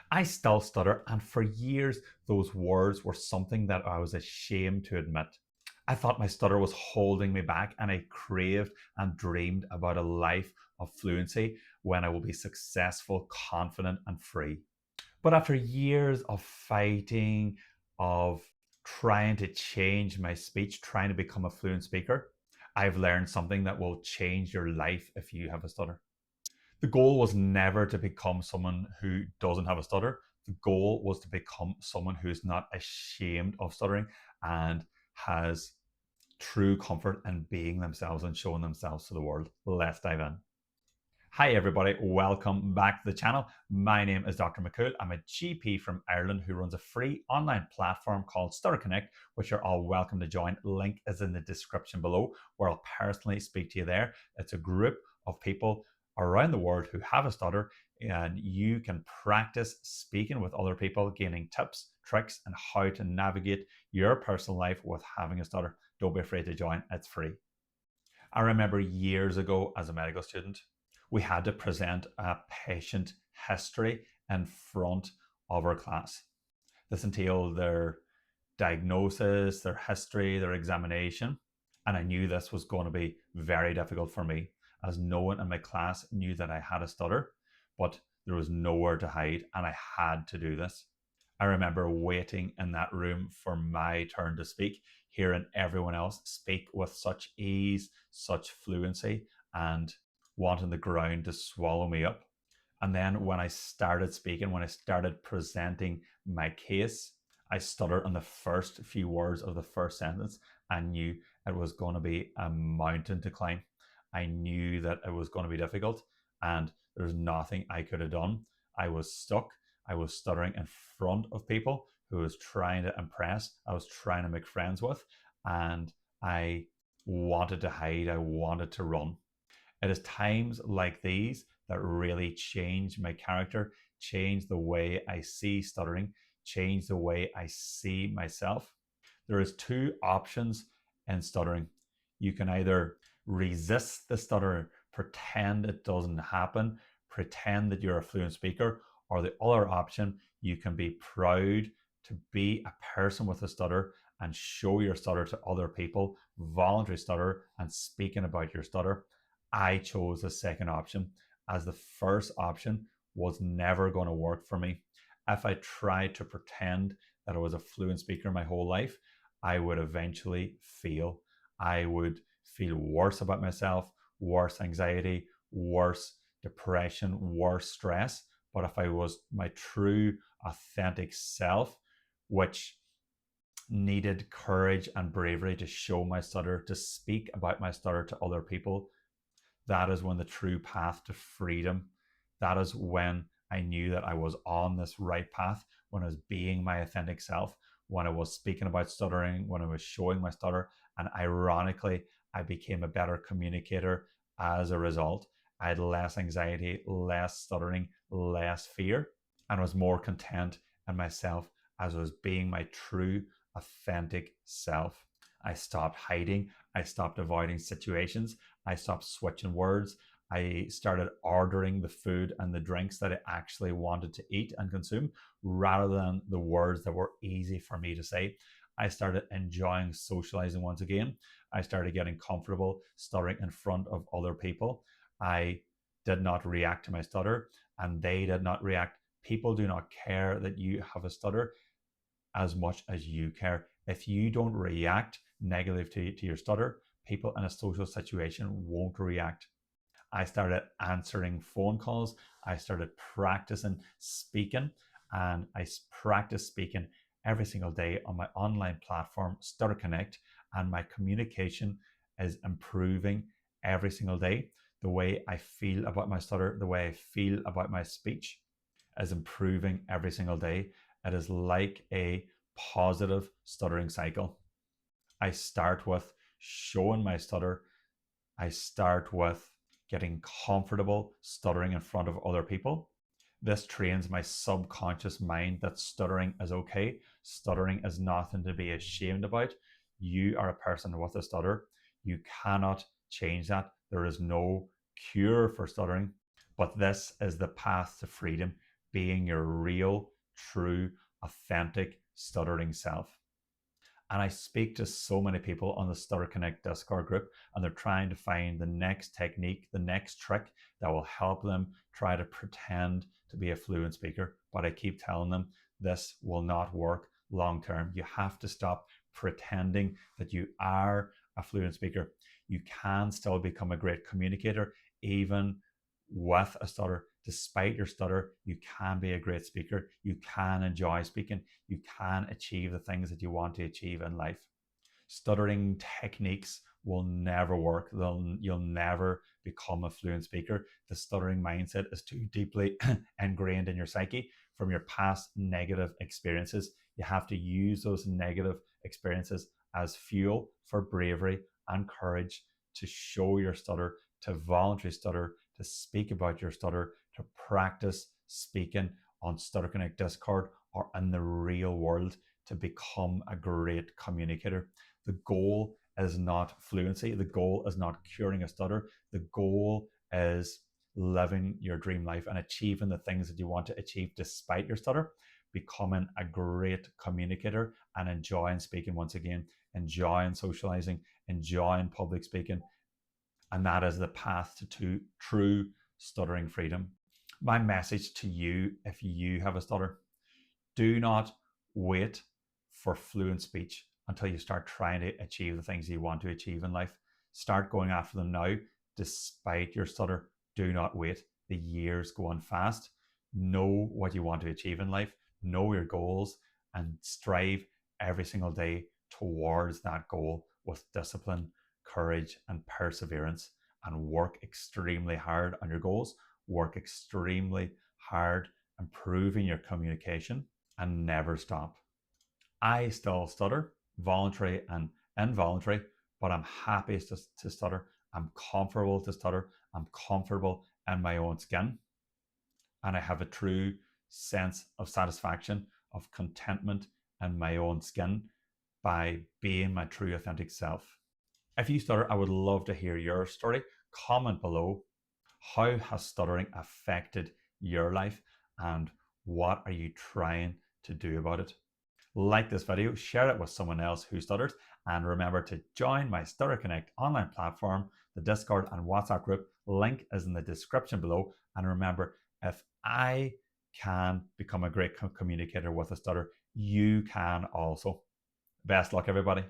I still stutter, and for years, those words were something that I was ashamed to admit. I thought my stutter was holding me back, and I craved and dreamed about a life of fluency when I will be successful, confident, and free. But after years of fighting, of trying to change my speech, trying to become a fluent speaker, I've learned something that will change your life if you have a stutter. The goal was never to become someone who doesn't have a stutter. The goal was to become someone who is not ashamed of stuttering and has true comfort in being themselves and showing themselves to the world. Let's dive in. Hi, everybody. Welcome back to the channel. My name is Dr. McCool. I'm a GP from Ireland who runs a free online platform called Stutter Connect, which you're all welcome to join. Link is in the description below, where I'll personally speak to you there. It's a group of people around the world who have a stutter, and you can practice speaking with other people, gaining tips, tricks, and how to navigate your personal life with having a stutter. Don't be afraid to join. It's free. I remember years ago as a medical student, we had to present a patient history in front of our class. This entailed their diagnosis, their history, their examination. And I knew this was going to be very difficult for me, as no one in my class knew that I had a stutter, but there was nowhere to hide, and I had to do this. I remember waiting in that room for my turn to speak, hearing everyone else speak with such ease, such fluency, and wanting the ground to swallow me up. And then when I started speaking, when I started presenting my case, I stuttered on the first few words of the first sentence. I knew it was going to be a mountain to climb. I knew that it was going to be difficult, and there's nothing I could have done. I was stuck. I was stuttering in front of people who I was trying to impress, I was trying to make friends with, and I wanted to hide. I wanted to run. It is times like these that really change my character, change the way I see stuttering, change the way I see myself. There is two options in stuttering. You can either resist the stutter, pretend it doesn't happen, pretend that you're a fluent speaker, or the other option, you can be proud to be a person with a stutter and show your stutter to other people, voluntary stutter, and speaking about your stutter. I chose the second option, as the first option was never going to work for me. If I tried to pretend that I was a fluent speaker my whole life, I would eventually fail. I would feel worse about myself, worse anxiety, worse depression, worse stress. But if I was my true, authentic self, which needed courage and bravery to show my stutter, to speak about my stutter to other people, that is when the true path to freedom, that is when I knew that I was on this right path, when I was being my authentic self, when I was speaking about stuttering, when I was showing my stutter. And ironically, I became a better communicator as a result. I had less anxiety, less stuttering, less fear, and was more content in myself as I was being my true, authentic self. I stopped hiding. I stopped avoiding situations. I stopped switching words. I started ordering the food and the drinks that I actually wanted to eat and consume rather than the words that were easy for me to say. I started enjoying socializing once again. I started getting comfortable stuttering in front of other people. I did not react to my stutter, and they did not react. People do not care that you have a stutter as much as you care. If you don't react negatively to your stutter, people in a social situation won't react. I started answering phone calls. I started practicing speaking, and I practiced speaking every single day on my online platform, Stutter Connect, and my communication is improving every single day. The way I feel about my stutter, the way I feel about my speech is improving every single day. It is like a positive stuttering cycle. I start with showing my stutter. I start with getting comfortable stuttering in front of other people. This trains my subconscious mind that stuttering is okay. Stuttering is nothing to be ashamed about. You are a person with a stutter. You cannot change that. There is no cure for stuttering, but this is the path to freedom. being your real, true, authentic, stuttering self. And I speak to so many people on the Stutter Connect Discord group, and they're trying to find the next technique, the next trick that will help them try to pretend to be a fluent speaker. But I keep telling them this will not work long term. You have to stop pretending that you are a fluent speaker. You can still become a great communicator, even with a stutter. Despite your stutter, you can be a great speaker. You can enjoy speaking. You can achieve the things that you want to achieve in life. Stuttering techniques will never work. You'll never become a fluent speaker. The stuttering mindset is too deeply ingrained in your psyche from your past negative experiences. You have to use those negative experiences as fuel for bravery and courage to show your stutter, to voluntarily stutter, to speak about your stutter, to practice speaking on Stutter Connect Discord or in the real world to become a great communicator. The goal is not fluency. The goal is not curing a stutter. The goal is living your dream life and achieving the things that you want to achieve despite your stutter, becoming a great communicator and enjoying speaking once again, enjoying socializing, enjoying public speaking. And that is the path to true stuttering freedom. My message to you, if you have a stutter, do not wait for fluent speech until you start trying to achieve the things you want to achieve in life. Start going after them now, despite your stutter. Do not wait. The years go on fast. Know what you want to achieve in life, know your goals, and strive every single day towards that goal with discipline, courage, and perseverance. And work extremely hard on your goals. Work extremely hard improving your communication and never stop. I still stutter, voluntary and involuntary, but I'm happy to stutter. I'm comfortable to stutter. I'm comfortable in my own skin. And I have a true sense of satisfaction, of contentment in my own skin by being my true authentic self. If you stutter, I would love to hear your story. Comment below. How has stuttering affected your life and what are you trying to do about it? Like this video, share it with someone else who stutters, and remember to join my Stutter Connect online platform, the Discord and WhatsApp group. Link is in the description below. And remember, if I can become a great communicator with a stutter, you can also. Best luck, everybody.